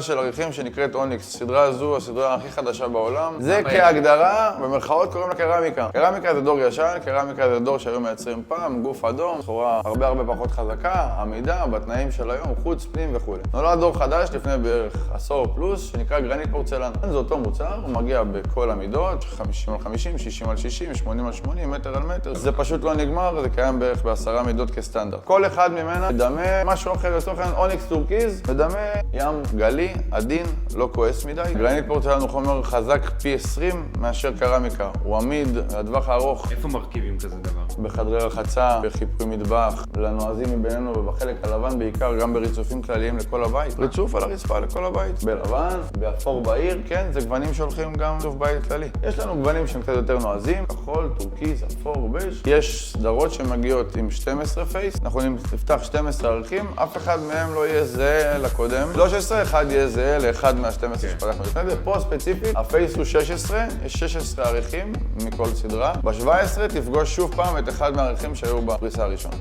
של עריכים שנקראת אוניקס. הסדרה הזו, הסדרה הכי חדשה בעולם. זה כהגדרה, במרכאות קוראים לה קרמיקה. קרמיקה זה דור ישן, קרמיקה זה דור שהיו מייצרים פעם, גוף אדום, צורה הרבה פחות חזקה, עמידה, בתנאים של היום, חוץ, פנים וכו'. נולד דור חדש לפני בערך עשור פלוס, שנקרא גרניט פורצלן. זה אותו מוצר, הוא מגיע בכל המידות, 50 על 50, 60 על 60, 80 על 80, מטר על מטר. זה פשוט לא נגמר, זה קיים בערך ב10 מידות כסטנדרט. כל אחד ממנה מדמה משהו אחר, לצורך העניין אוניקס טורקיז, מדמה ים גלי, עדין, לא כועס מדי. גרניט פורצלן הוא חומר חזק פי 20 מאשר קרמיקה. הוא עמיד, לטווח הארוך. איפה מרכיבים כזה דבר? בחדרי רחצה, בחיפוי מטבח, לנועזים מבינינו ובחלק הלבן בעיקר, גם בריצופים כלליים לכל הבית. ריצוף על הרצפה לכל הבית. בלבן, באפור בעיר, כן, זה גוונים שהולכים גם ריצוף בית כללי. יש לנו גוונים שהם קצת יותר נועזים, כחול, טורקיז, אפור, בז'. יש סדרות שמגיעות עם 12 פייס, אנחנו נפתח 12 ערכים, אף אחד מהם לא יהיה זהה לקודם. 13, אחד יהיה זהה לאחד מה-12 שפתחנו לפני זה. פה ספציפית, הפייס הוא 16, יש 16 ערכים מכל סדרה. ב-17 תפגוש שוב פעם את אחד מהערכים שהיו בפריסה הראשונה.